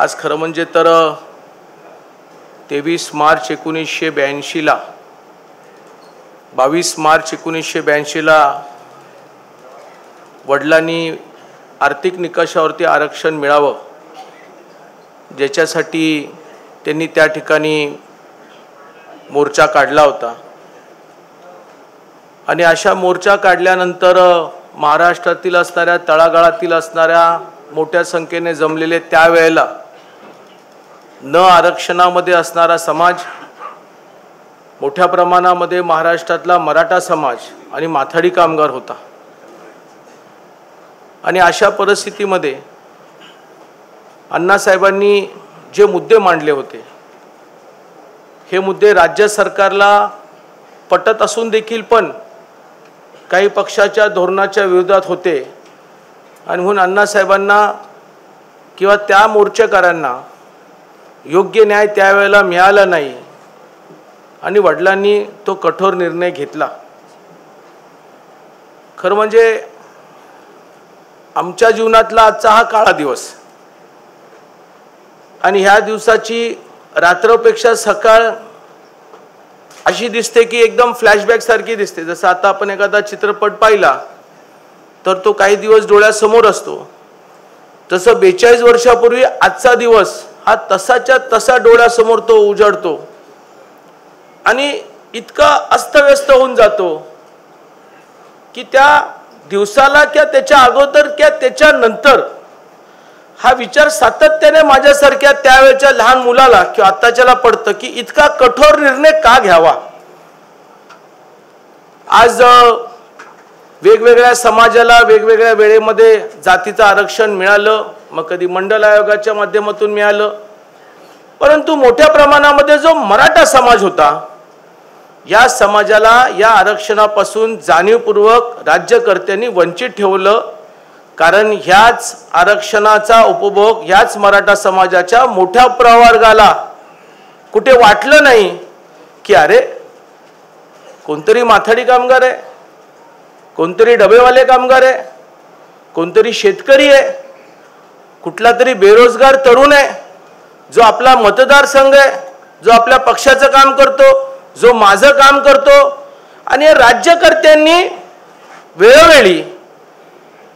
आज खरं म्हणजे तर 23 मार्च 1982 ला 22 मार्च 1982 ला वडिलांनी आर्थिक निकषावरती आरक्षण मिळावं ज्याच्यासाठी त्यांनी त्या ठिकाणी मोर्चा काढला होता आणि अशा मोर्चा काढल्यानंतर महाराष्ट्रातील असणाऱ्या तळागाळातील असणाऱ्या मोठ्या संख्येने जमलेले त्यावेळेला न आरक्षणामध्ये असणारा समाज मोठ्या प्रमाणामध्ये महाराष्ट्रातला मराठा समाज आणि माथाडी कामगार होता आणि अशा परिस्थितीमध्ये अण्णासाहेबांनी जे मुद्दे मांडले होते हे मुद्दे राज्य सरकारला पटत असून देखील पण काही पक्षाच्या धोरणाच्या विरोधात होते आणि म्हणून अण्णासाहेबांना किंवा त्या मोर्चेकऱ्यांना योग्य न्याय त्यावेळेला मिळाला नाही आणि वडिलांनी तो कठोर निर्णय घेतला। खरं म्हणजे आमच्या जीवनातला आजचा हा काळा दिवस आणि ह्या दिवसाची रात्रपेक्षा सकाळ अशी दिसते की एकदम फ्लॅशबॅक सारखी दिसते। जसं आता आपण एखादा चित्रपट पाहिला तर तो काही दिवस डोळ्यासमोर असतो, तसं 42 वर्षापूर्वी आजचा दिवस हा तसाच्या तसा डोळ्यासमोर तो उजळतो आणि इतका अस्तव्यस्त होऊन जातो की त्या दिवसाला किंवा त्याच्या अगोदर किंवा त्याच्या नंतर हा विचार सातत्याने माझ्यासारख्या त्यावेळच्या लहान मुलाला किंवा आत्ताच्याला पडतं की इतका कठोर निर्णय का घ्यावा। आज वेगवेगळ्या समाजाला वेगवेगळ्या वेळेमध्ये जातीचं आरक्षण मिळालं, मग कधी मंडल आयोगाच्या माध्यमातून मिळालं, परंतु मोठ्या प्रमाणामध्ये जो मराठा समाज होता या समाजाला या आरक्षणापासून जाणीवपूर्वक राज्यकर्त्यांनी वंचित ठेवलं, कारण ह्याच आरक्षणाचा उपभोग ह्याच मराठा समाजाच्या मोठ्या प्रवर्गाला कुठे वाटलं नाही की अरे कोणतरी माथाडी कामगार आहे, कोणतरी डबेवाले कामगार आहे, कोणतरी शेतकरी आहे, कुठला तरी बेरोजगार तरुण आहे जो आपला मतदारसंघ आहे, जो आपल्या पक्षाचं काम करतो, जो माझं काम करतो आणि राज्यकर्त्यांनी वेळोवेळी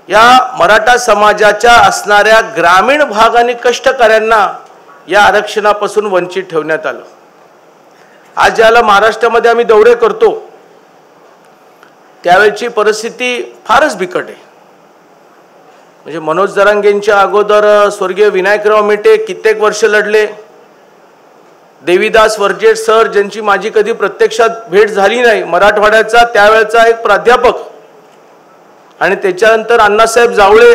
या मराठा समाजाच्या असणाऱ्या ग्रामीण भाग आणि कष्टकऱ्यांना या आरक्षणापासून वंचित ठेवण्यात आलं। आज ज्याला महाराष्ट्रामध्ये आम्ही दौरे करतो त्यावेळची परिस्थिती फारच बिकट आहे। म्हणजे मनोज जरांगेंच्या अगोदर स्वर्गीय विनायकराव मेटे कित्येक वर्ष लढले, देवीदास वरजेट सर ज्यांची माझी कधी प्रत्यक्षात भेट झाली नाही, मराठवाड्याचा त्यावेळचा एक प्राध्यापक, आणि त्याच्यानंतर अण्णासाहेब जावळे,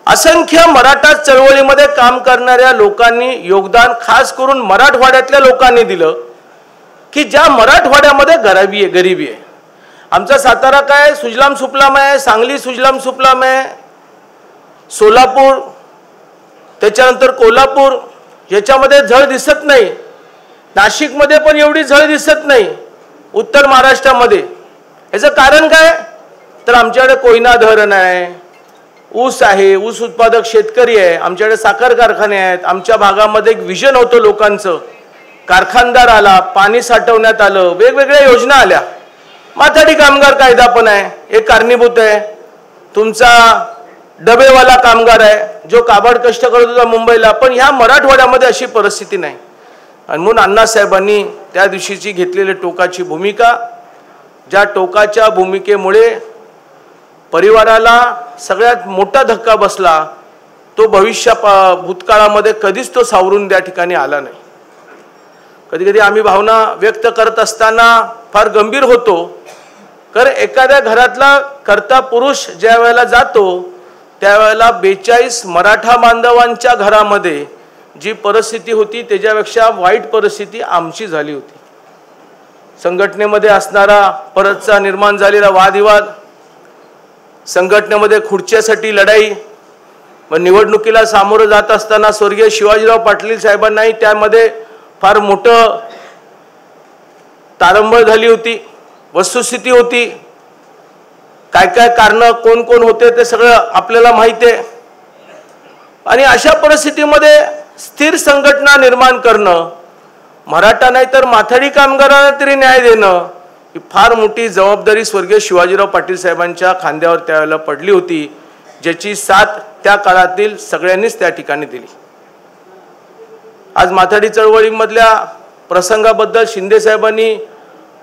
असंख्य मराठा चळवळीमध्ये काम करणाऱ्या लोकांनी योगदान खास करून मराठवाड्यातल्या लोकांनी दिलं की ज्या मराठवाड्यामध्ये गरिबी आहे। आमचा सातारा काय सुजलाम सुफलाम आहे, सांगली सुजलाम सुफलाम आहे, सोलापूर त्याच्यानंतर कोल्हापूर याच्यामध्ये झळ दिसत नाही, नाशिकमध्ये पण एवढी झळ दिसत नाही, उत्तर महाराष्ट्रामध्ये। याचं कारण काय तर आमच्याकडे कोयना धरण आहे, ऊस आहे, ऊस उत्पादक शेतकरी आहे, आमच्याकडे साखर कारखाने आहेत, आमच्या भागामध्ये एक विजन होतं लोकांचं, कारखानदार आला, पाणी साठवण्यात आलं, वेगवेगळ्या योजना आल्या, माथाडी कामगार कायदा पण आहे, एक कारणीभूत आहे, तुमचा डबेवाला कामगार आहे जो काबाड कष्ट करत होता मुंबईला, पण ह्या मराठवाड्यामध्ये अशी परिस्थिती नाही। आणि म्हणून अण्णासाहेबांनी त्या दिवशीची घेतलेली टोकाची भूमिका, ज्या टोकाच्या भूमिकेमुळे परिवाराला सगळ्यात मोठा धक्का बसला, तो भूतकाळामध्ये कधीच तो सावरून त्या ठिकाणी आला नाही। कधी कधी आम्ही भावना व्यक्त करत असताना फार गंभीर होतो, कारण एखाद्या घरातला कर्ता पुरुष ज्या वेळेला जातो त्यावेळेला 42 मराठा बांधवांच्या घरामध्ये जी परिस्थिती होती त्याच्यापेक्षा वाईट परिस्थिती आमची झाली होती। संघटनेमध्ये असणारा परतचा निर्माण झालेला वादविवाद, संघटनेमध्ये खुर्च्यासाठी लढाई, व निवडणुकीला सामोरं जात असताना स्वर्गीय शिवाजीराव पाटील साहेबांनाही त्यामध्ये फार मोठं तारंबळ झाली होती, वस्तुस्थिती होती, काय काय कारण कोण कोण होते ते सगळं आपल्याला माहिती आहे। आणि अशा परिस्थितीमध्ये स्थिर संघटना निर्माण करणं, मराठा नाही तर माथाडी कामगारांना तरी न्याय देणं, ही फार मोठी जबाबदारी स्वर्गीय शिवाजीराव पाटील साहेबांच्या खांद्यावर त्यावेळेला पडली होती, ज्याची साथ त्या काळातील सगळ्यांनीच त्या ठिकाणी दिली. आज माथाडी चळवळीमधल्या प्रसंगाबद्दल शिंदे साहेबांनी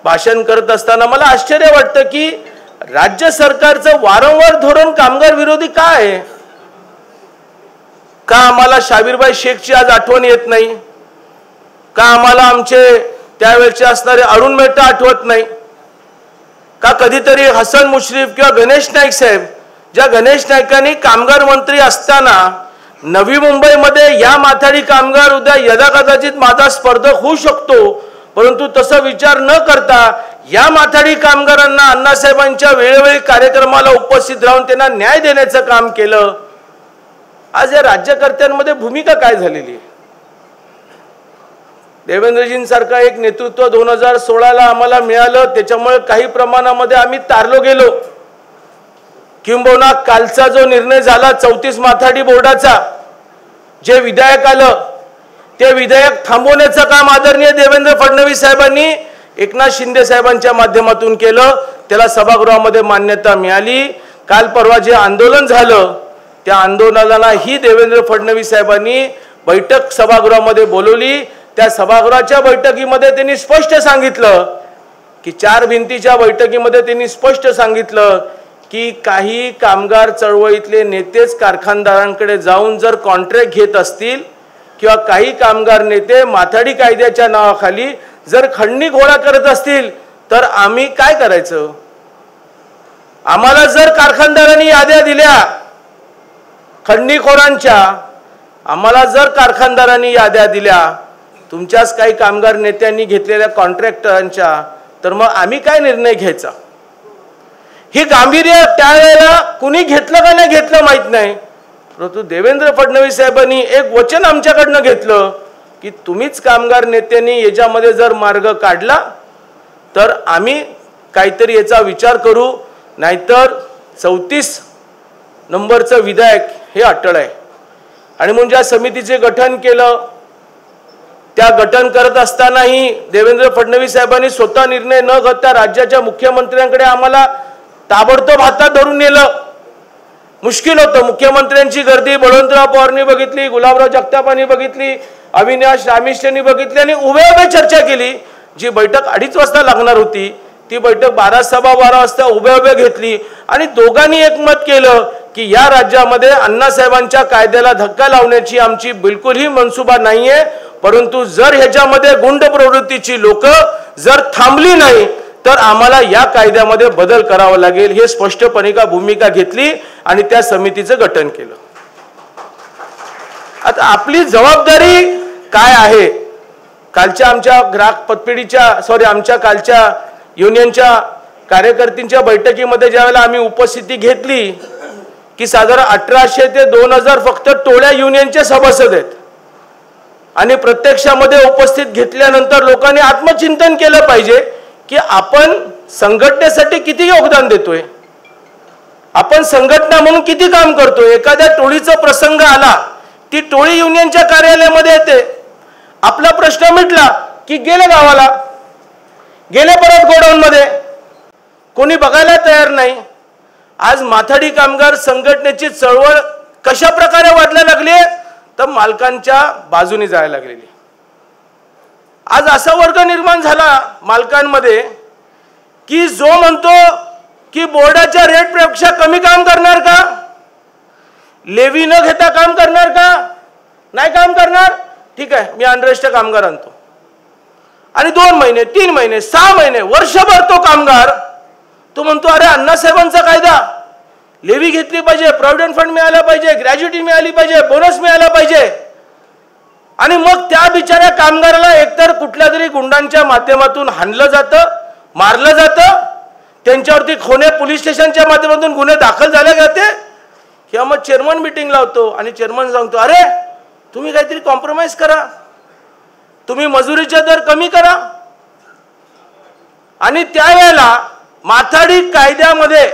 भाषण करत असताना मला आश्चर्य वाटतं की राज्य सरकारचं वारंवार धोरण कामगार विरोधी का आहे? का आम्हाला शाबीरबाई शेखची आज आठवण येत नाही? का आम्हाला आमचे त्यावेळचे असणारे अरुण मेहता आठवत नाही? का कधीतरी हसन मुश्रीफ किंवा गणेश नाईक साहेब, ज्या गणेश नाईकांनी कामगार मंत्री असताना नवी मुंबईमध्ये या माथाडी कामगार उद्या यदाकदाचित माझा स्पर्धक होऊ शकतो, परंतु तसा विचार न करता या माथाडी कामगारांना अण्णासाहेबांच्या वेळोवेळी कार्यक्रमाला उपस्थित राहून त्यांना न्याय देण्याचं काम केलं. आज या राज्यकर्त्यांमध्ये भूमिका काय झालेली आहे? देवेंद्रजींसारखा एक नेतृत्व 2016ला आम्हाला मिळालं, त्याच्यामुळे काही प्रमाणामध्ये आम्ही तारलो गेलो. किंबहुना कालचा जो निर्णय झाला 34 माथाडी बोर्डाचा, जे विधेयक आलं ते विधेयक थांबवण्याचं काम आदरणीय देवेंद्र फडणवीस साहेबांनी एकनाथ शिंदे साहेबांच्या माध्यमातून केलं. त्याला सभागृहामध्ये मान्यता मिळाली. काल परवा जे आंदोलन झालं त्या आंदोलनाला ही देवेंद्र फडणवीस साहेबांनी बैठक सभागृहामध्ये बोलवली. त्या सभागृहाच्या बैठकीमध्ये त्यांनी स्पष्ट सांगितलं की 4 भिंतीच्या बैठकीमध्ये त्यांनी स्पष्ट सांगितलं की काही कामगार चळवळीतले नेतेच कारखानदारांकडे जाऊन जर कॉन्ट्रॅक्ट घेत असतील किंवा काही कामगार नेते माथाडी कायद्याच्या नावाखाली जर खंडणी गोळा करत असतील तर आम्ही काय करायचं? आम्हाला जर कारखानदारांनी याद्या दिल्या खंडणीखोरांच्या, आम्हाला जर कारखानदारांनी याद्या दिल्या तुमच्याच काही कामगार नेत्यांनी घेतलेल्या कॉन्ट्रॅक्टरांच्या, तर मग आम्ही काय निर्णय घ्यायचा? ही गांभीर्य त्यावेळेला कुणी घेतलं का नाही घेतलं माहित नाही, परंतु देवेंद्र फडणवीस साहेबांनी एक वचन आमच्याकडनं घेतलं की तुम्हीच कामगार नेत्यांनी याच्यामध्ये जर मार्ग काढला तर आम्ही काहीतरी याचा विचार करू, नाहीतर 34 नंबरचं विधेयक हे अटळ आहे. आणि म्हणून ज्या समितीचे गठन केलं, त्या गठन करत असतानाही देवेंद्र फडणवीस साहेबांनी स्वतः निर्णय न घेता राज्याच्या मुख्यमंत्र्यांकडे आम्हाला ताबडतोब हातात धरून नेलं. मुश्किल होतं. मुख्यमंत्र्यांची गर्दी बळवंतराव पवारांनी बघितली, गुलाबराव जगतापांनी बघितली, अविनाश रामिष्ठ यांनी बघितली आणि उभे चर्चा केली. जी बैठक 2:30 वाजता लागणार होती ती बैठक 12:15 वाजता उभे घेतली आणि दोघांनी एकमत केलं की या राज्यामध्ये अण्णासाहेबांच्या कायद्याला धक्का लावण्याची आमची बिलकुलही मनसुबा नाहीये, परंतु जर ह्याच्यामध्ये गुंड प्रवृत्तीची लोक जर थांबली नाही तर आम्हाला या कायद्यामध्ये बदल करावा लागेल. हे स्पष्टपणे का भूमिका घेतली आणि त्या समितीचं गठन केलं. आता आपली जबाबदारी काय आहे? कालच्या आमच्या ग्राहक पतपेढीच्या आमच्या कालच्या युनियनच्या कार्यकर्त्यांच्या बैठकीमध्ये ज्यावेळेला आम्ही उपस्थिती घेतली की साधारण 1800 ते 2000 फक्त टोळ्या युनियनचे सभासद आहेत आणि प्रत्यक्षामध्ये उपस्थित घेतल्यानंतर लोकांनी आत्मचिंतन केलं पाहिजे की आपण संघटनेसाठी किती योगदान देतोय, आपण संघटना म्हणून किती काम करतोय. एखाद्या टोळीचा प्रसंग आला, ती टोळी युनियनच्या कार्यालयामध्ये येते, आपला प्रश्न मिटला की गेले गावाला, गेले परत गोडाऊनमध्ये, कोणी बघायला तयार नाही. आज माथाडी कामगार संघटनेची चळवळ कशा प्रकारे वाढल्या लागली तर मालकांच्या बाजूने जायला लागलेली. आज असा वर्ग निर्माण झाला मालकांमध्ये की जो म्हणतो की बोर्डाच्या रेटपेक्षा कमी काम करणार का, लेवी न घेता काम करणार का, नाही काम करणार, ठीक आहे मी अनरेस्ट कामगार आणतो आणि 2 महिने 3 महिने 6 महिने वर्षभर तो कामगार तो म्हणतो अरे अण्णासाहेबांचा कायदा, लेवी घेतली पाहिजे, प्रॉव्हिडंट फंड मिळाला पाहिजे, ग्रॅज्युटी मिळाली पाहिजे, बोनस मिळाला पाहिजे. आणि मग त्या बिचाऱ्या कामगाराला एकतर कुठल्या तरी गुंडांच्या माध्यमातून हाणलं जातं, मारलं जातं, त्यांच्यावरती खोने पोलीस स्टेशनच्या माध्यमातून गुन्हे दाखल झाले जाते. किंवा मग चेअरमन मीटिंग लावतो आणि चेअरमन सांगतो अरे तुम्ही काहीतरी कॉम्प्रोमाइज करा, तुम्ही मजुरीचा दर कमी करा. आणि त्यावेळेला माथाडी कायद्यामध्ये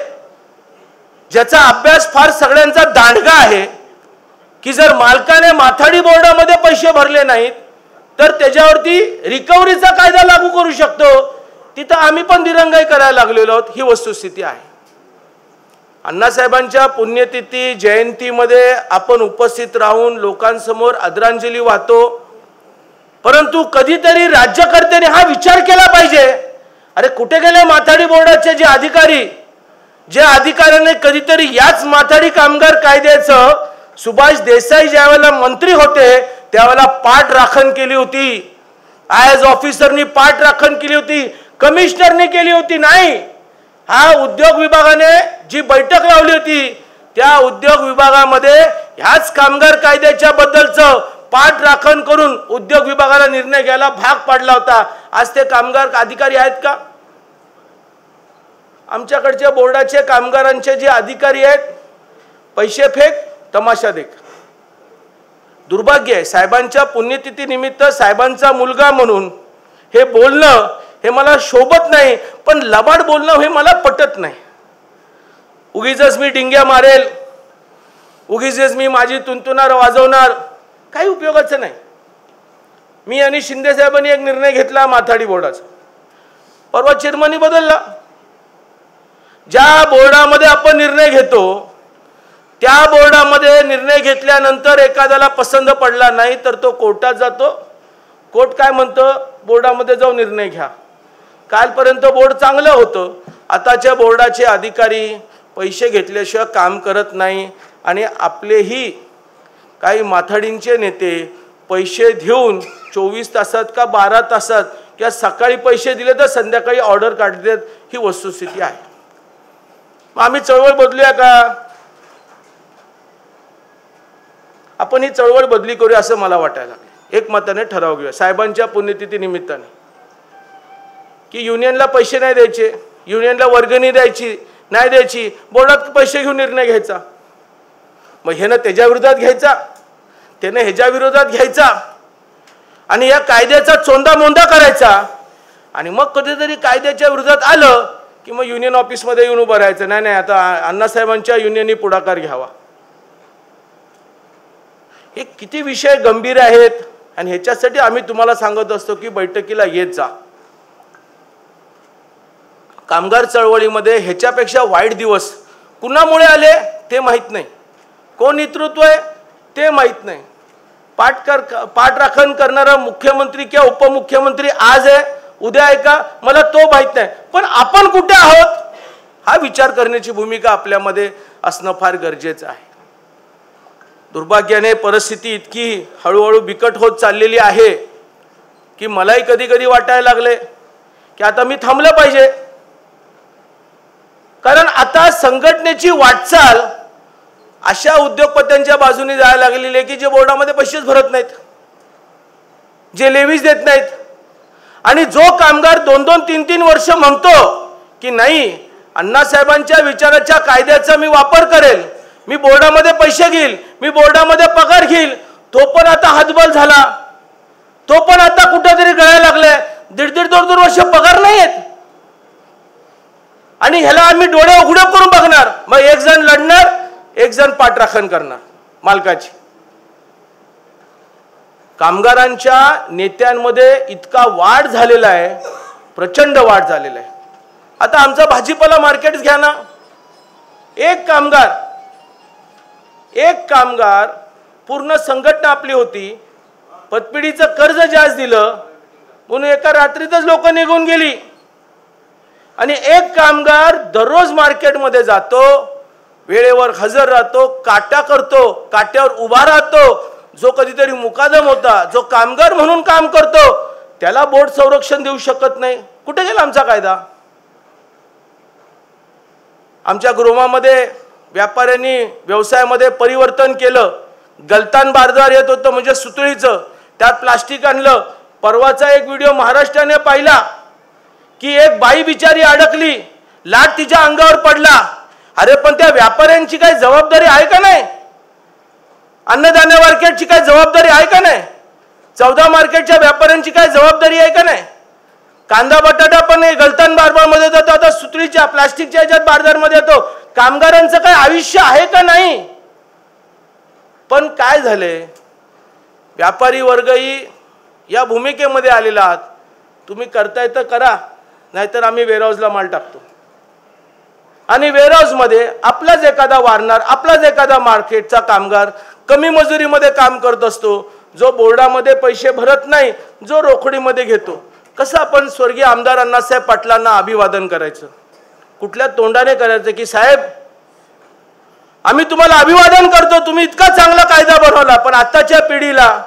ज्याचा अभ्यास फार सगळ्यांचा दांडगा आहे की जर मालकाने माथाडी बोर्डामध्ये पैसे भरले नाहीत तर त्याच्यावरती रिकव्हरीचा कायदा लागू करू शकतो, तिथं आम्ही पण दिरंगाई करायला लागलेलो आहोत। ही वस्तुस्थिती आहे। अण्णासाहेबांच्या पुण्यतिथी जयंतीमध्ये आपण उपस्थित राहून लोकांसमोर आदरांजली वाहतो, परंतु कधीतरी राज्यकर्त्यांनी हा विचार केला पाहिजे, अरे कुठे गेले माथाडी बोर्डाचे जे अधिकारी, जे अधिकाऱ्याने कधीतरी याच माथाडी कामगार कायद्याचं सुभाष देसाई ज्यावेळेला मंत्री होते त्यावेळेला पाठ राखण केली होती, आयएस ऑफिसरनी पाठ राखण केली होती, कमिशनरने केली होती नाही। हा उद्योग विभागाने जी बैठक लावली होती त्या उद्योग विभागामध्ये ह्याच कामगार कायद्याच्या बद्दलचं पाठ राखण करून उद्योग विभागाला निर्णय घ्यायला भाग पाडला होता। आज ते कामगार अधिकारी आहेत का? आमच्याकडच्या बोर्डाचे कामगारांचे जे अधिकारी आहेत पैसे फेक तमाशा देख। दुर्भाग्य आहे, साहेबांच्या पुण्यतिथी निमित्त साहेबांचा मुलगा म्हणून हे बोलणं हे मला शोभत नाही, पण लबाड बोलणं हे मला पटत नाही। उगीचच मी डिंग्या मारेल, उगीचच मी माझी तुंतुनार वाजवणार, काही उपयोगाचं नाही। मी आणि शिंदे साहेबांनी एक निर्णय घेतला माथाडी बोर्डाचा, परवा चेअरमनी बदलला। ज्या बोर्डामध्ये आपण निर्णय घेतो त्या बोर्डामध्ये निर्णय घेतल्यानंतर एखाद्याला पसंत पडला नाही तर तो कोर्टात जातो, कोर्ट काय म्हणतं, बोर्डामध्ये जाऊन निर्णय घ्या। कालपर्यंत बोर्ड चांगलं होतं, आताच्या बोर्डाचे अधिकारी पैसे घेतल्याशिवाय काम करत नाही आणि आपलेही काही माथाडींचे नेते पैसे देऊन 24 तासात का 12 तासात किंवा सकाळी पैसे दिले तर संध्याकाळी ऑर्डर काढतात। ही वस्तुस्थिती आहे। मग आम्ही चळवळ बदलूया का? आपण ही चळवळ बदली करूया असं मला वाटायला लागलं। एक मताने ठराव घेऊया साहेबांच्या पुण्यतिथी निमित्ताने की युनियनला पैसे नाही द्यायचे, युनियनला वर्गणी द्यायची नाही द्यायची, बोर्डात पैसे घेऊन निर्णय घ्यायचा। मग ह्यानं त्याच्या विरोधात घ्यायचा, त्याने ह्याच्या विरोधात घ्यायचा आणि या कायद्याचा चोंदा मोंदा करायचा आणि मग कधीतरी कायद्याच्या विरोधात आलं की मग युनियन ऑफिसमध्ये येऊन उभं राहायचं, नाही नाही आता अण्णासाहेबांच्या युनियननी पुढाकार घ्यावा। हे किती विषय गंभीर आहेत आणि ह्याच्यासाठी आम्ही तुम्हाला सांगत असतो की बैठकीला येत जा। कामगार चळवळीमध्ये ह्याच्यापेक्षा वाईट दिवस कुणामुळे आले ते माहीत नाही, कोण नेतृत्व आहे ते माहीत नाही, पाठ राखण करणारा मुख्यमंत्री किंवा उपमुख्यमंत्री आज आहे उद्या आहे का मला तो माहीत नाही, पण आपण कुठे आहोत हा विचार करण्याची भूमिका आपल्यामध्ये असणं फार गरजेचं आहे। दुर्भाग्याने परिस्थिती इतकी हळूहळू बिकट होत चाललेली आहे की मलाही कधी कधी वाटायला लागले की आता मी थांबलं पाहिजे, कारण आता संघटनेची वाटचाल अशा उद्योगपत्यांच्या बाजूने जायला लागलेली आहे की जे बोर्डामध्ये पैसेच भरत नाहीत, जे लेवीज देत नाहीत आणि जो कामगार 2-2, 3-3 वर्ष म्हणतो की नाही अण्णासाहेबांच्या विचाराच्या कायद्याचा मी वापर करेल, मी बोर्डामध्ये पैसे घेईल, मी बोर्डामध्ये पगार घेईल, तो पण आता हतबल झाला, तो पण आता कुठेतरी गळायला लागलाय। 1.5-1.5, 2-2 वर्ष पगार नाही आहेत आणि ह्याला आम्ही डोळे उघडे करून बघणार, मग एक जण लढणार एक जण पाठराखण करणार मालकाची। कामगारांच्या नेत्यांमध्ये इतका वाढ झालेला आहे, प्रचंड वाढ झालेला आहे। आता आमचा भाजीपाला मार्केट घ्या ना, एक कामगार पूर्ण संघटना आपली होती, पतपिढीचं कर्ज जास्त दिलं म्हणून एका रात्रीतच लोक निघून गेली आणि एक कामगार दररोज मार्केटमध्ये जातो, वेळेवर हजर राहतो, काटा करतो, काट्यावर उभा राहतो, जो कधीतरी मुकादम होता, जो कामगार म्हणून काम करतो त्याला बोर्ड संरक्षण देऊ शकत नाही। कुठे गेला आमचा कायदा? आमच्या गृहामध्ये व्यापाऱ्यांनी व्यवसायामध्ये परिवर्तन केलं, गलतान बारदार येत होतं म्हणजे सुतळीचं, त्यात प्लास्टिक आणलं। परवाचा एक व्हिडिओ महाराष्ट्राने पाहिला की एक बाई बिचारी अडकली, लाट तिच्या अंगावर पडला। अरे पण त्या व्यापाऱ्यांची काही जबाबदारी आहे का नाही? अन्नधान्य मार्केटची काही जबाबदारी आहे का नाही? 14 मार्केटच्या व्यापाऱ्यांची काही जबाबदारी आहे का नाही? कांदा बटाटा पण गलतान बारबारमध्ये जातो, आता सुतळीच्या प्लास्टिकच्या ह्याच्यात बारदारमध्ये येतो। कामगारांचं काही आयुष्य आहे का नाही? पण काय झाले, व्यापारी वर्गही या भूमिकेमध्ये आलेला आहात. तुम्ही करताय तर करा, नाहीतर आम्ही वेअरहाऊसला माल टाकतो. आणि वेअरहाऊसमध्ये आपलाच एखादा वारणार, आपलाच एखादा मार्केटचा कामगार कमी मजुरीमध्ये काम करत असतो, जो बोर्डामध्ये पैसे भरत नाही, जो रोकडीमध्ये घेतो. कसं आपण स्वर्गीय आमदार अण्णासाहेब पाटलांना अभिवादन करायचं? कुठल्या तोंडाने करायचं की साहेब आम्ही तुम्हाला अभिवादन करतो, तुम्ही इतका चांगला कायदा बनवला, पण आताच्या पिढीला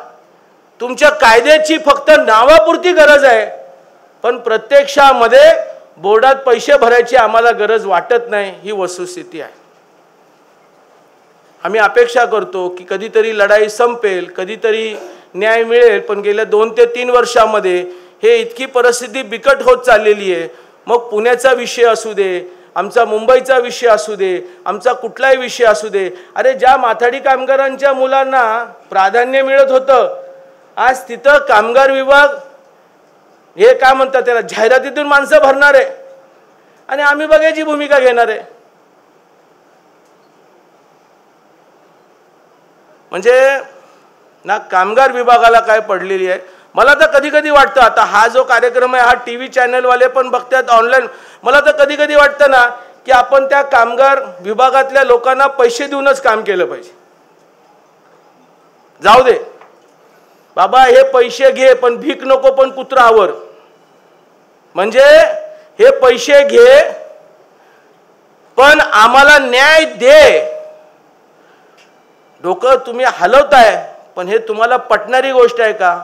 तुमच्या कायद्याची फक्त नावापुरती गरज आहे, पण प्रत्यक्षामध्ये बोर्डात पैसे भरायची आम्हाला गरज वाटत नाही. ही वस्तुस्थिती आहे. आम्ही अपेक्षा करतो की कधीतरी लढाई संपेल, कधीतरी न्याय मिळेल, पण गेल्या 2 ते 3 वर्षामध्ये हे इतकी परिस्थिती बिकट होत चाललेली आहे. मग पुण्याचा विषय असू दे, आमचा मुंबईचा विषय असू दे, आमचा कुठलाही विषय असू दे, अरे ज्या माथाडी कामगारांच्या मुलांना प्राधान्य मिळत होतं, आज तिथं कामगार विभाग हे काय म्हणतात त्याला, जाहिरातीतून माणसं भरणार आहे आणि आम्ही बघायची भूमिका घेणार आहे. म्हणजे ना कामगार विभागाला काय पडलेली आहे. मला तर कधी कधी वाटतं, आता हा जो कार्यक्रम आहे हा टीव्ही चॅनलवाले पण बघतात ऑनलाईन, मला तर कधी कधी वाटतं ना की आपण त्या कामगार विभागातल्या लोकांना पैसे देऊनच काम केलं पाहिजे. जाऊ दे बाबा, हे पैसे घे पण भीक नको, पण पुत्रावर. म्हणजे हे पैसे घे पण आम्हाला न्याय दे. डोकं तुम्ही हलवताय, पण हे तुम्हाला पटणारी गोष्ट आहे का?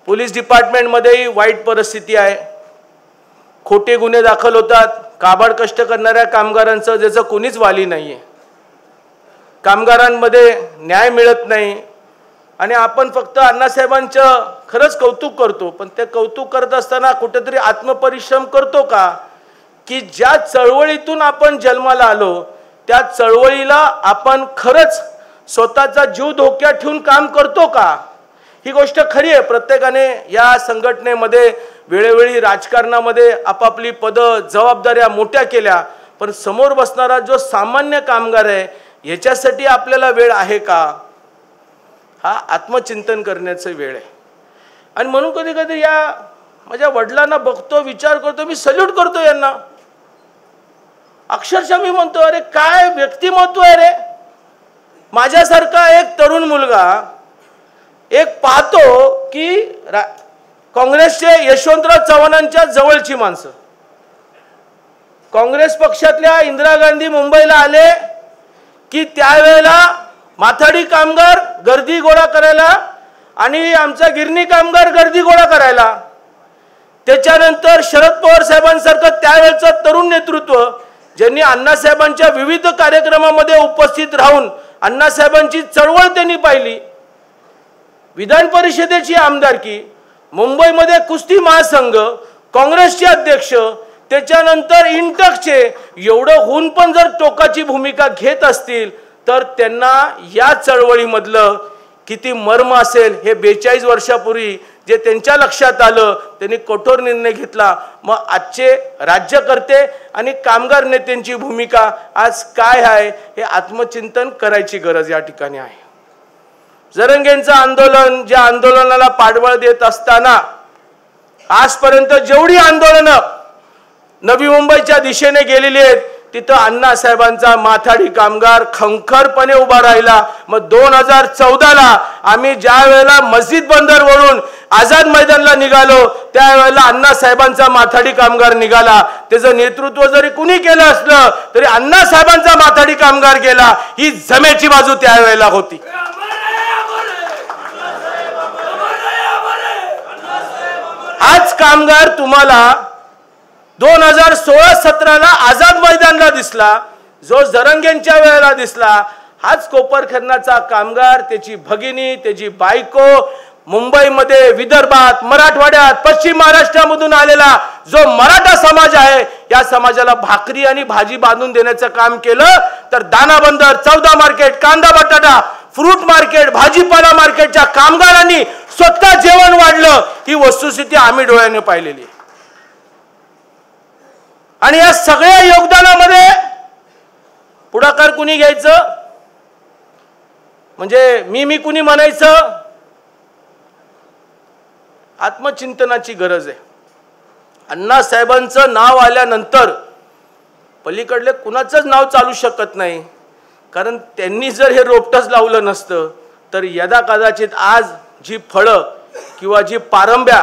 पोलीस डिपार्टमेंटमध्येही वाईट परिस्थिती आहे. खोटे गुन्हे दाखल होतात काबाड कष्ट करणाऱ्या कामगारांचं, ज्याचं कोणीच वाली नाहीये. कामगारांमध्ये न्याय मिळत नाही. आणि आपण फक्त अण्णासाहेबांचं खरंच कौतुक करतो, पण ते कौतुक करत असताना कुठेतरी आत्मपरिश्रम करतो का? की ज्या चळवळीतून आपण जन्माला आलो त्या चळवळीला आपण खरंच स्वतःचा जीव धोक्यात ठेवून काम करतो का? ही गोष्ट खरी आहे. प्रत्येकाने या संघटनेमध्ये वेळोवेळी राजकारणामध्ये आपापली पदं जबाबदाऱ्या मोठ्या केल्या, पण समोर बसणारा जो सामान्य कामगार आहे याच्यासाठी आपल्याला वेळ आहे का? हा आत्मचिंतन करण्याचा वेळ आहे. आणि म्हणून कधी कधी या माझ्या वडिलांना बघतो, विचार करतो, मी सल्यूट करतो यांना. अक्षरशः मी म्हणतो, अरे काय व्यक्तिमत्व आहे रे. माझ्यासारखा एक तरुण मुलगा एक पाहतो की काँग्रेसचे यशवंतराव चव्हाणांच्या जवळची माणसं, काँग्रेस पक्षातल्या इंदिरा गांधी मुंबईला आले की त्यावेळेला माथाडी कामगार गर्दी गोळा करायला आणि आमचा गिरणी कामगार गर्दी गोळा करायला. त्याच्यानंतर शरद पवार साहेबांसारखं त्यावेळेचं तरुण नेतृत्व ज्यांनी अण्णासाहेबांच्या विविध कार्यक्रमामध्ये उपस्थित राहून अण्णासाहेबांची चळवळ त्यांनी पाहिली. विधान परिषदेची आमदारकी, मुंबईमध्ये कुस्ती महासंघ, काँग्रेसचे अध्यक्ष, त्याच्यानंतर इंटकचे, एवढं होऊन पण जर टोकाची भूमिका घेत असतील तर त्यांना या चळवळीमधलं किती मर्म असेल हे 42 वर्षापूर्वी जे त्यांच्या लक्षात आलं, त्यांनी कठोर निर्णय घेतला. मग आजचे राज्यकर्ते आणि कामगार नेत्यांची भूमिका आज काय आहे हे आत्मचिंतन करायची गरज या ठिकाणी आहे. जरंगेंचं आंदोलन, ज्या आंदोलनाला पाठबळ देत असताना आजपर्यंत जेवढी आंदोलनं नवी मुंबईच्या दिशेने गेलेली आहेत तिथं अण्णासाहेबांचा माथाडी कामगार खंखरपणे उभा राहिला. मग 2014ला आम्ही ज्या वेळेला मस्जिद बंदरवरून आझाद मैदानला निघालो त्यावेळेला अण्णासाहेबांचा माथाडी कामगार निघाला. त्याचं नेतृत्व जरी कुणी केलं असलं तरी अण्णासाहेबांचा माथाडी कामगार गेला. ही जमेची बाजू त्यावेळेला होती. आज कामगार तुम्हाला 2016-17ला आझाद मैदानला दिसला, जो जरंगेंच्या वेळेला दिसला. हाच कोपरखैरणाचा कामगार, त्याची भगिनी, त्याची बायको मुंबईमध्ये, विदर्भात, मराठवाड्यात, पश्चिम महाराष्ट्रामधून आलेला जो मराठा समाज आहे या समाजाला भाकरी आणि भाजी बांधून देण्याचं काम केलं. तर दाना बंदर, चौदा मार्केट, कांदा बटाटा, फ्रूट मार्केट, भाजीपाला मार्केटच्या कामगारांनी स्वतः जेवण वाढलं. ही वस्तुस्थिती आम्ही डोळ्याने पाहिलेली. आणि या सगळ्या योगदानामध्ये पुढाकार कुणी घ्यायचं? म्हणजे मी कुणी म्हणायचं, आत्मचिंतनाची गरज आहे. अण्णासाहेबांचं नाव आल्यानंतर पलीकडले कुणाचंच नाव चालू शकत नाही, कारण त्यांनी जर हे रोपटच लावलं नसतं तर यदा कदाचित आज जी फळं किंवा जी पारंब्या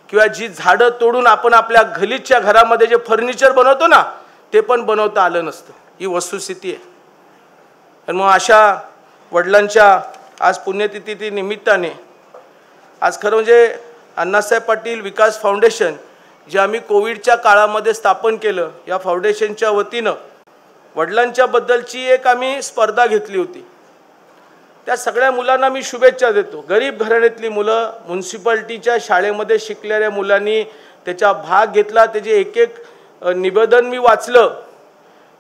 किंवा जी झाडं तोडून आपण आपल्या गलीच्या घरामध्ये जे फर्निचर बनवतो ना, ते पण बनवता आलं नसतं. ही वस्तुस्थिती आहे. आणि मग अशा वडिलांच्या आज पुण्यतिथी निमित्ताने आज खरं म्हणजे अण्णासाहेब पाटील विकास फाउंडेशन जे आम्ही कोविडच्या काळामध्ये स्थापन केलं, या फाउंडेशनच्या वतीनं वडिलांच्या बद्दलची एक आम्ही स्पर्धा घेतली होती. त्या सगळ्या मुलांना मी शुभेच्छा देतो. गरीब घराण्यातली मुलं, म्युन्सिपाल्टीच्या शाळेमध्ये शिकणाऱ्या मुलांनी त्याचा भाग घेतला. त्याचे एक एक निवेदन मी वाचलं,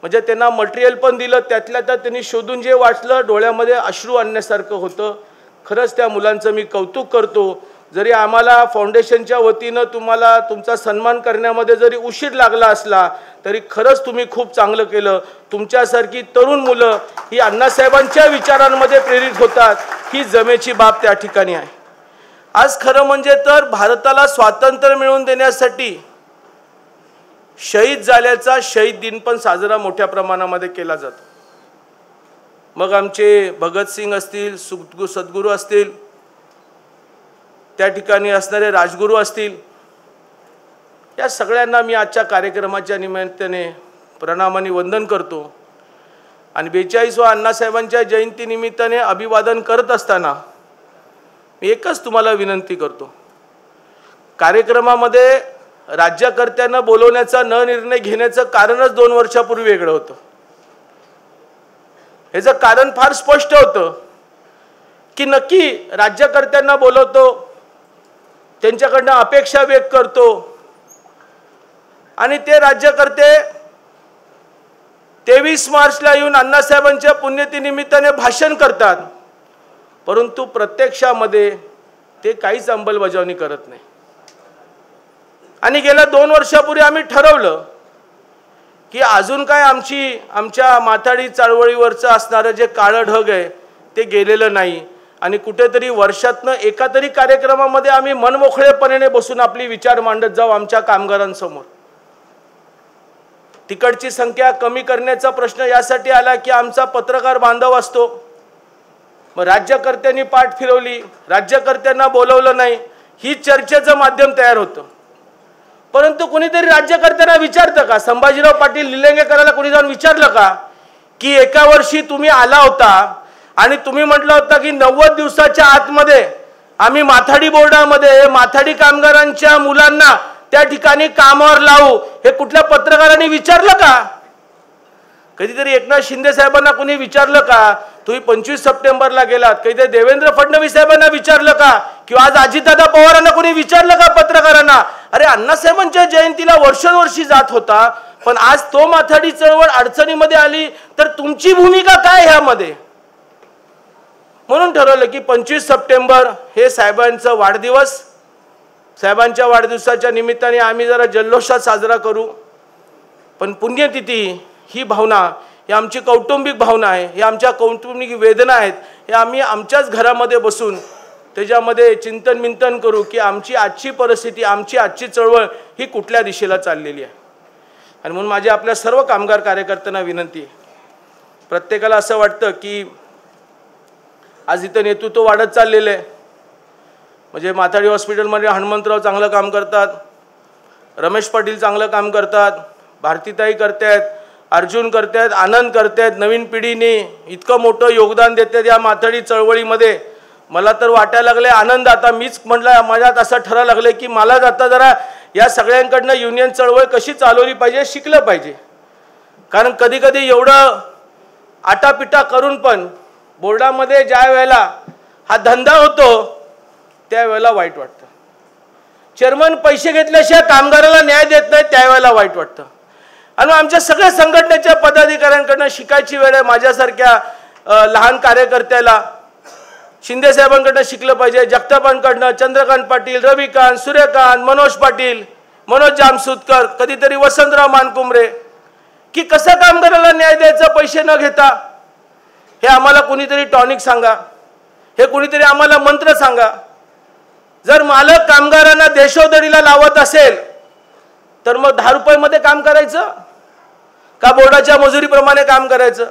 म्हणजे त्यांना मटेरियल पण दिलं. त्यातल्या त्यात त्यांनी शोधून जे वाचलं, डोळ्यामध्ये अश्रू आणण्यासारखं होतं. खरंच त्या मुलांचं मी कौतुक करतो. जरी आम्हाला फाउंडेशनच्या वतीनं तुम्हाला तुमचा सन्मान करण्यामध्ये जरी उशीर लागला असला तरी खरंच तुम्ही खूप चांगलं केलं. तुमच्यासारखी तरुण मुलं ही अण्णासाहेबांच्या विचारांमध्ये प्रेरित होतात, ही जमेची बाब त्या ठिकाणी आहे. आज खरं म्हणजे तर भारताला स्वातंत्र्य मिळवून देण्यासाठी शहीद झाल्याचा शहीद दिन पण साजरा मोठ्या प्रमाणामध्ये केला जातो. मग आमचे भगतसिंग असतील, सद्गुरू असतील, त्या ठिकाणी असणारे राजगुरू असतील, या सगळ्यांना मी आजच्या कार्यक्रमाच्या निमित्ताने प्रणामाने वंदन करतो. आणि 42व्या अण्णासाहेबांच्या जयंतीनिमित्ताने अभिवादन करत असताना मी एकच तुम्हाला विनंती करतो, कार्यक्रमामध्ये राज्यकर्त्यांना बोलवण्याचा न निर्णय घेण्याचं कारणच 2 वर्षापूर्वी वेगळं होतं. ह्याचं कारण फार स्पष्ट होतं की नक्की राज्यकर्त्यांना बोलवतो, त्यांच्याकडनं अपेक्षा व्यक्त करतो आणि ते राज्यकर्ते 23 मार्चला येऊन अण्णासाहेबांच्या पुण्यतिथीनिमित्ताने भाषण करतात, परंतु प्रत्यक्षामध्ये ते काहीच अंमलबजावणी करत नाही. आणि गेल्या 2 वर्षापूर्वी आम्ही ठरवलं की अजून काय आमच्या माथाडी चळवळीवरचं असणारं जे काळं ढग आहे ते गेलेलं नाही आणि कुठेतरी वर्षातनं एका तरी कार्यक्रमामध्ये आम्ही मनमोकळेपणाने बसून आपली विचार मांडत जाऊ आमच्या कामगारांसमोर. तिकडची संख्या कमी करण्याचा प्रश्न यासाठी आला की आमचा पत्रकार बांधव असतो. मग राज्यकर्त्यांनी पाठ फिरवली, राज्यकर्त्यांना बोलवलं नाही, ही चर्चेचं माध्यम तयार होतं. परंतु कुणीतरी राज्यकर्त्यांना विचारतं का? संभाजीराव पाटील निलंगेकराला कोणी जाऊन विचारलं का की एका वर्षी तुम्ही आला होता आणि तुम्ही म्हटलं होतं की 90 दिवसाच्या आतमध्ये आम्ही माथाडी बोर्डामध्ये माथाडी कामगारांच्या मुलांना त्या ठिकाणी कामावर लावू, हे कुठल्या पत्रकारांनी विचारलं का? कधीतरी एकनाथ शिंदे साहेबांना कोणी विचारलं का? तुम्ही 25 सप्टेंबरला गेलात, कधीतरी देवेंद्र फडणवीस साहेबांना विचारलं का? किंवा आज अजितदादा पवारांना कोणी विचारलं का पत्रकारांना? अरे अण्णासाहेबांच्या जयंतीला वर्षोवर्षी जात होता, पण आज तो माथाडी चळवळ अडचणीमध्ये आली तर तुमची भूमिका काय ह्यामध्ये? म्हणून ठरवलं की 25 सप्टेंबर हे साहेबांचा वाढदिवस, साहेबांच्या वाढदिवसाच्या निमित्ताने आम्ही जरा जल्लोषात साजरा करू. पण पुण्यतिथी ही भावना, ही आमची कौटुंबिक भावना आहे, ही आमच्या कौटुंबिक वेदना आहेत, हे आम्ही आमच्याच घरामध्ये बसून त्याच्यामध्ये चिंतन मिंतन करू की आमची आजची परिस्थिती, आमची आजची चळवळ ही कुठल्या दिशेला चाललेली आहे. आणि म्हणून माझी आपल्या सर्व कामगार कार्यकर्त्यांना विनंती आहे, प्रत्येकाला असं वाटतं की आज इथं नेतृत्व वाढत चाललेलं आहे. म्हणजे माथाडी हॉस्पिटलमध्ये हनुमंतराव चांगलं काम करतात, रमेश पाटील चांगलं काम करतात, भारतीताई करतायत, अर्जुन करतायत, आनंद करतायत, नवीन पिढीने इतकं मोठं योगदान देतात या माथाडी चळवळीमध्ये. मला तर वाटायला लागले आनंद. आता मीच म्हटलं, माझ्यात असं ठरायला लागलं की मला आता जरा या सगळ्यांकडनं युनियन चळवळ कशी चालवली पाहिजे शिकलं पाहिजे. कारण कधी कधी एवढं आटापिटा करून पण बोर्डामध्ये ज्या वेळेला हा धंदा होतो त्यावेळेला वाईट वाटतं. चेअरमन पैसे घेतल्याशिवाय कामगाराला न्याय देत नाही त्यावेळेला वाईट वाटतं. आणि आमच्या सगळ्या संघटनेच्या पदाधिकाऱ्यांकडनं शिकायची वेळ आहे. माझ्यासारख्या लहान कार्यकर्त्याला शिंदे साहेबांकडनं शिकलं पाहिजे, जगतापांकडनं, चंद्रकांत पाटील, रविकांत, सूर्यकांत, मनोज पाटील, मनोज जामसुदकर, कधीतरी वसंतराव मानकुमरे, की कसं कामगाराला न्याय द्यायचा पैसे न घेता. हे आम्हाला कोणीतरी टॉनिक सांगा. हे कुणीतरी आम्हाला मंत्र सांगा. जर मालक कामगारांना देशोधडीला लावत असेल तर मग 10 रुपयामध्ये काम करायचं का बोर्डाच्या मजुरीप्रमाणे काम करायचं?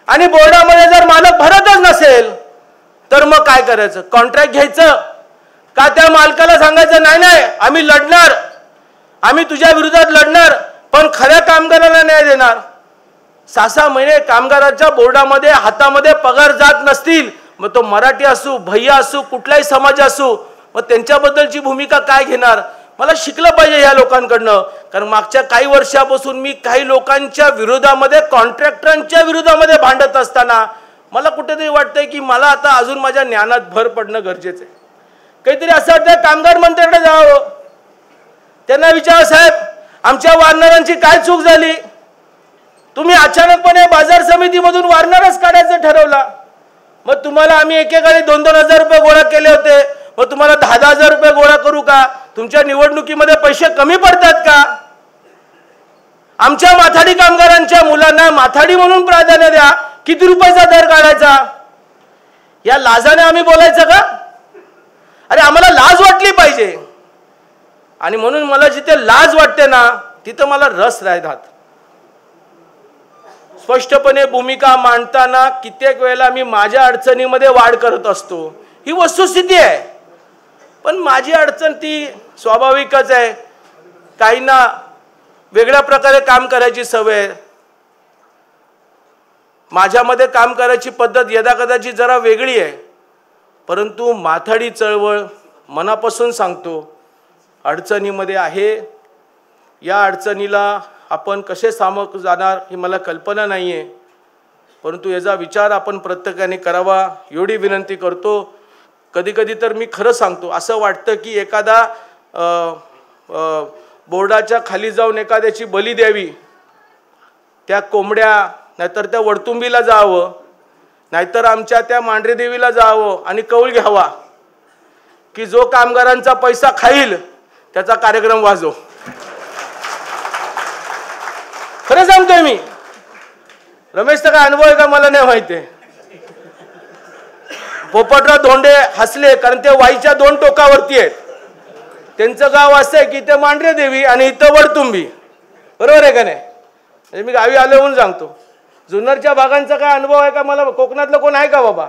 आणि बोर्डामध्ये जर मालक भरतच नसेल तर मग काय करायचं? कॉन्ट्रॅक्ट घ्यायचं का त्या मालकाला सांगायचं नाही नाही आम्ही लढणार, आम्ही तुझ्या विरोधात लढणार, पण खऱ्या कामगाराला न्याय देणार? 6-6 महिने कामगाराच्या बोर्डामध्ये हातामध्ये पगार जात नसतील, मग तो मराठी असू, भैया असू, कुठलाही समाज असू, मग त्यांच्याबद्दलची भूमिका काय घेणार? मला शिकलं पाहिजे या लोकांकडनं. कारण मागच्या काही वर्षापासून मी काही लोकांच्या विरोधामध्ये, कॉन्ट्रॅक्टरांच्या विरोधामध्ये भांडत असताना मला कुठेतरी वाटतंय की मला आता अजून माझ्या ज्ञानात भर पडणं गरजेचं आहे. काहीतरी असं वाटतं कामगार मंत्र्याकडे जावं, त्यांना विचारा साहेब आमच्या वारणारांची काय चूक झाली? तुम्ही अचानकपणे बाजार समितीमधून वारणारच काढायचं ठरवला. मग तुम्हाला आम्ही एकेकाळी 2-2 हजार रुपये गोळा केले होते, मग तुम्हाला 10-10 हजार रुपये गोळा करू का? तुमच्या निवडणुकीमध्ये पैसे कमी पडतात का? आमच्या माथाडी कामगारांच्या मुलांना माथाडी म्हणून प्राधान्य द्या. किती रुपयाचा दर काढायचा? या लाजाने आम्ही बोलायचं का? अरे आम्हाला लाज वाटली पाहिजे. आणि म्हणून मला जिथे लाज वाटते ना तिथं मला रस राहतात. स्पष्टपणे भूमिका मांडताना कित्येक वेळेला मी माझ्या अडचणीमध्ये वाढ करत असतो, ही वस्तुस्थिती आहे. पण माझी अडचण ती स्वाभाविकच आहे. काहींना वेगळ्या प्रकारे काम करायची सवय, माझ्यामध्ये काम करायची पद्धत यदाकदाची जरा वेगळी आहे. परंतु माथाडी चळवळ मनापासून सांगतो अडचणीमध्ये आहे. या अडचणीला आपण कसे सामोरं जाणार ही मला कल्पना नाही आहे, परंतु याचा विचार आपण प्रत्येकाने करावा एवढी विनंती करतो. कधी कधी तर मी खरं सांगतो असं वाटतं की एखादा बोर्डाच्या खाली जाऊन एखाद्याची बली द्यावी, त्या कोंबड्या नाहीतर त्या वडतुंबीला जावं, नाहीतर आमच्या त्या मांढरे देवीला जावं आणि कौल घ्यावा की जो कामगारांचा पैसा खाईल त्याचा कार्यक्रम वाजव. खरं सांगतोय मी. रमेशचा काय अनुभव आहे का मला नाही माहिती. पोपटराव धोंडे हसले कारण ते वाईच्या 2 टोकावरती आहेत. त्यांचं गाव असं आहे की ते मांढरे देवी आणि इथं वडतुंबी, बरोबर आहे का नाही? म्हणजे मी गावी आलो म्हणून सांगतो. जुन्नरच्या भागांचा काय अनुभव आहे का मला? कोकणातलं कोण आहे का बाबा?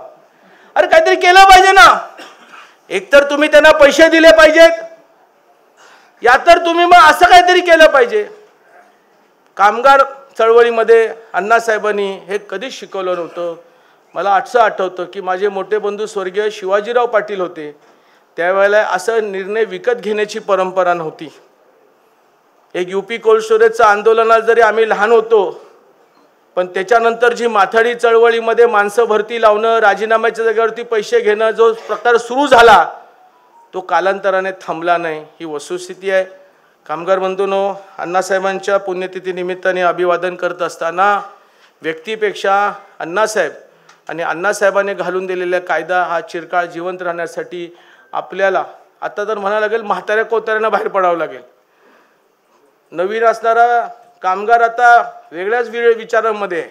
अरे काहीतरी केलं पाहिजे ना. एकतर तुम्ही त्यांना पैसे दिले पाहिजेत, या तर तुम्ही मग असं काहीतरी केलं पाहिजे. कामगार चळवळीमध्ये अण्णासाहेबांनी हे कधीच शिकवलं नव्हतं. मला असं आठवतं की माझे मोठे बंधू स्वर्गीय शिवाजीराव पाटील होते, त्यावेळेला असं निर्णय विकत घेण्याची परंपरा नव्हती. एक UP कोल्ड स्टोरेजचं आंदोलनात जरी आम्ही लहान होतो, पण त्याच्यानंतर जी माथाडी चळवळीमध्ये माणसं भरती लावणं, राजीनाम्याच्या जागेवरती पैसे घेणं जो प्रकार सुरू झाला तो कालांतराने थांबला नाही, ही वस्तुस्थिती आहे. कामगार बंधूंनो, अण्णासाहेबांच्या पुण्यतिथी निमित्ताने अभिवादन करत असताना व्यक्तीपेक्षा अण्णासाहेब आणि अण्णासाहेबांनी घालून दिलेला कायदा हा चिरकाळ जिवंत राहण्यासाठी आपल्याला आता तर म्हणायला लागेल म्हाताऱ्या कोताऱ्यांना बाहेर पडावं लागेल. नवीन असणारा कामगार आता वेगळ्याच विचारांमध्ये आहे.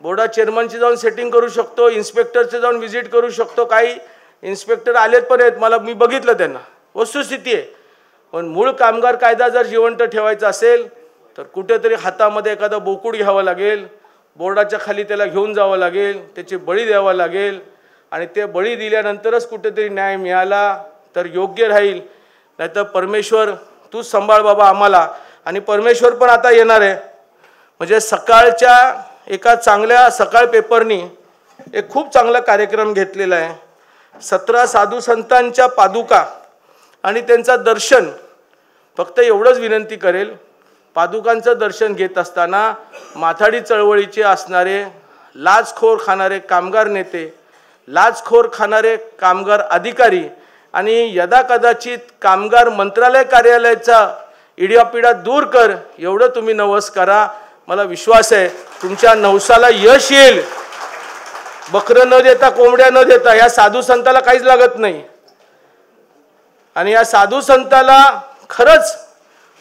बोर्डा चेअरमनची जाऊन सेटिंग करू शकतो, इन्स्पेक्टरचे जाऊन व्हिजिट करू शकतो. काही इन्स्पेक्टर आलेत पण आहेत, मला मी बघितलं त्यांना, वस्तुस्थिती आहे. पण मूळ कामगार कायदा जर जिवंत ठेवायचा असेल तर कुठेतरी हातामध्ये एखादा बोकुड घ्यावं लागेल, बोर्डाच्या खाली त्याला घेऊन जावं लागेल, त्याची बळी द्यावा लागेल आणि ते बळी दिल्यानंतरच कुठेतरी न्याय मिळाला तर योग्य राहील. नाहीतर परमेश्वर तूच सांभाळ बाबा आम्हाला. आणि परमेश्वर पण आता येणार आहे. म्हणजे सकाळच्या एका चांगल्या सकाळ पेपरनी एक खूप चांगला कार्यक्रम घेतलेला आहे. 17 साधू संतांच्या पादुका आणि त्यांचं दर्शन. फक्त एवढंच विनंती करेल, पादुकांचं दर्शन घेत असताना माथाडी चळवळीचे असणारे लाचखोर खाणारे कामगार नेते, लाचखोर खाणारे कामगार अधिकारी आणि यदाकदाचित कामगार मंत्रालय कार्यालयाचा इडियापिडा दूर कर, एवढं तुम्ही नवस करा. मला विश्वास आहे तुमच्या नवसाला यश येईल. बकरं न देता, कोंबड्या न देता, या साधू संताला काहीच लागत नाही. आणि या साधू संताला खरंच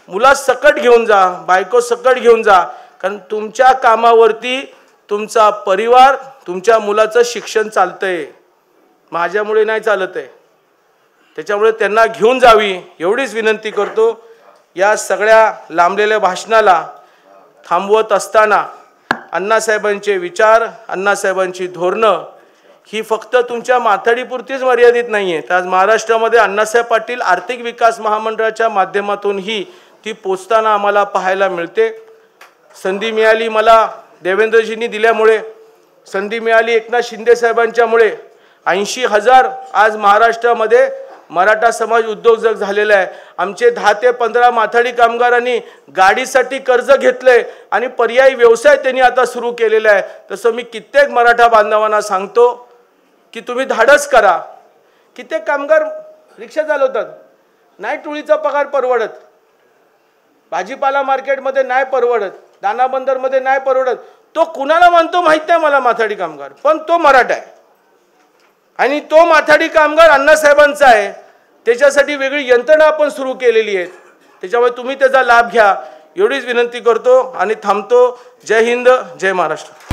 मुला सकट घेऊन जा, बायको सकट घेऊन जा. कारण तुमच्या कामावरती तुमचा परिवार, तुमच्या मुलाचं शिक्षण चालतंय. माझ्यामुळे नाही चालत आहे, त्याच्यामुळे त्यांना घेऊन जावी एवढीच विनंती करतो। या सगळ्या लांबलेल्या भाषणाला थांबवत असताना अण्णासाहेबांचे विचार, अण्णासाहेबांची धोरणं ही फक्त तुमच्या माथाडीपुरतीच मर्यादित नाही आहे, तर आज महाराष्ट्रामध्ये अण्णासाहेब पाटील आर्थिक विकास महामंडळाच्या माध्यमातूनही ती पोचताना आम्हाला पाहायला मिळते। संधी मिळाली मला देवेंद्रजींनी दिल्यामुळे, संधी मिळाली एकनाथ शिंदे साहेबांच्यामुळे 80,000 आज महाराष्ट्रामध्ये मराठा समाज उद्योजक झालेला आहे। आमचे 10 ते 15 माथाडी कामगारांनी गाडीसाठी कर्ज घेतले आणि पर्यायी व्यवसाय त्यांनी आता सुरू केलेला आहे। तसं मी कित्येक मराठा बांधवांना सांगतो की तुम्ही धाडस करा। कित्येक कामगार रिक्षा चालवतात, नाही टोळीचा पगार परवडत, भाजीपाला मार्केटमध्ये नाही परवडत, दाना बंदरमध्ये नाही परवडत, तो कुणाला मानतो माहित नाही मला माथाडी कामगार, पण तो मराठा आहे आणि तो माथाडी कामगार अण्णासाहेबांचा आहे। त्याच्यासाठी वेगळी यंत्रणा आपण सुरू केलेली आहे, त्याच्यामुळे तुम्ही त्याचा लाभ घ्या एवढीच विनंती करतो आणि थांबतो। जय हिंद, जय महाराष्ट्र।